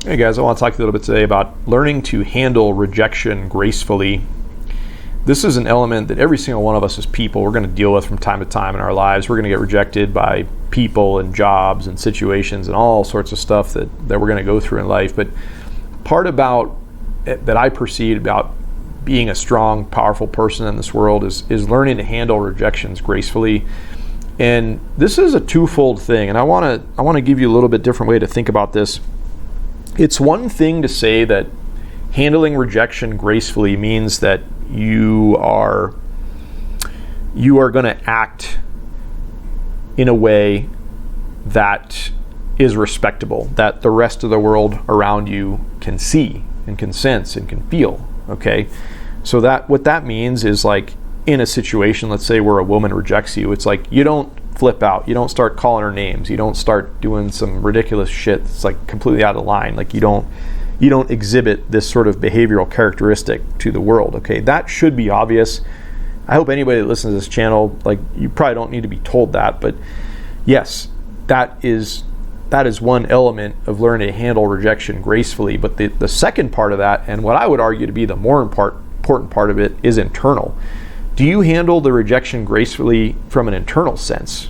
Hey guys, I want to talk to you a little bit today about learning to handle rejection gracefully. This is an element that every single one of us as people, we're going to deal with from time to time in our lives. We're going to get rejected by people and jobs and situations and all sorts of stuff that we're going to go through in life. But part about that I perceive about being a strong, powerful person in this world is learning to handle rejections gracefully. And this is a twofold thing, and I want to give you a little bit different way to think about this. It's one thing to say that handling rejection gracefully means that you are going to act in a way that is respectable, that the rest of the world around you can see and can sense and can feel. Okay, so that what that means is, like, in a situation, let's say where a woman rejects you, it's like you don't flip out, you don't start calling her names, you don't start doing some ridiculous shit that's like completely out of line. Like you don't exhibit this sort of behavioral characteristic to the world. Okay, that should be obvious. I hope anybody that listens to this channel, like, you probably don't need to be told that, but yes, that is one element of learning to handle rejection gracefully. But the second part of that, and what I would argue to be the more important part of it, is internal. Do you handle the rejection gracefully from an internal sense?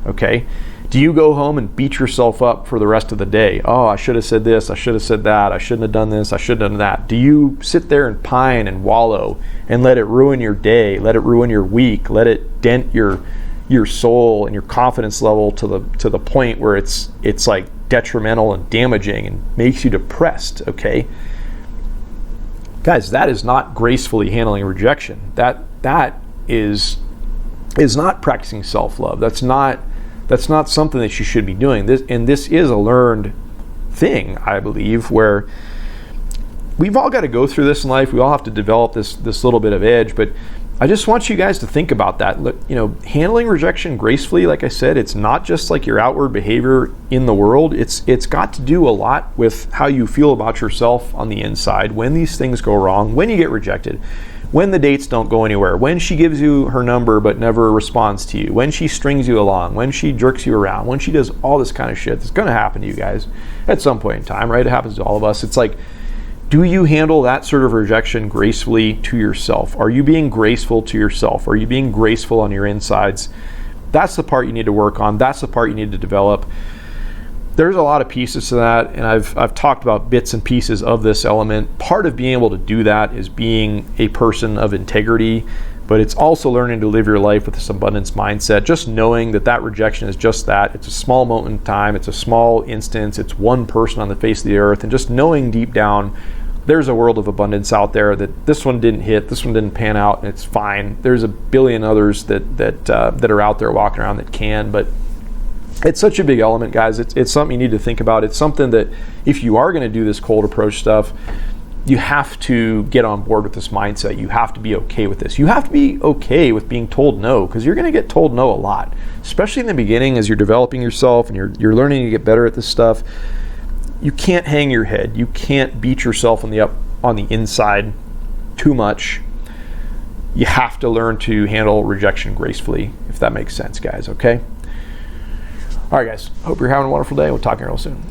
Okay? Do you go home and beat yourself up for the rest of the day? Oh, I should have said this, I should have said that, I shouldn't have done this, I shouldn't have done that. Do you sit there and pine and wallow and let it ruin your day, let it ruin your week, let it dent your soul and your confidence level to the point where it's like detrimental and damaging and makes you depressed? Okay? Guys, that is not gracefully handling rejection. That is not practicing self-love. That's not something that you should be doing. This is a learned thing, I believe, where we've all got to go through this in life. We all have to develop this little bit of edge. But I just want you guys to think about that. Look, handling rejection gracefully, like I said, it's not just like your outward behavior in the world. It's got to do a lot with how you feel about yourself on the inside when these things go wrong, when you get rejected, when the dates don't go anywhere, when she gives you her number but never responds to you, when she strings you along, when she jerks you around, when she does all this kind of shit. It's going to happen to you guys at some point in time, right? It happens to all of us. It's like, do you handle that sort of rejection gracefully to yourself? Are you being graceful to yourself? Are you being graceful on your insides? That's the part you need to work on. That's the part you need to develop. There's a lot of pieces to that, and I've talked about bits and pieces of this element. Part of being able to do that is being a person of integrity, but it's also learning to live your life with this abundance mindset, just knowing that rejection is just that. It's a small moment in time, it's a small instance, it's one person on the face of the earth, and just knowing deep down there's a world of abundance out there, that this one didn't hit, this one didn't pan out, and it's fine. There's a billion others that are out there walking around that can, but it's such a big element, guys. It's something you need to think about. It's something that if you are going to do this cold approach stuff, you have to get on board with this mindset. You have to be okay with this. You have to be okay with being told no, because you're going to get told no a lot, especially in the beginning as you're developing yourself and you're learning to get better at this stuff. You can't hang your head. You can't beat yourself on the inside too much. You have to learn to handle rejection gracefully, if that makes sense, guys. Okay? All right, guys. Hope you're having a wonderful day. We'll talk to you real soon.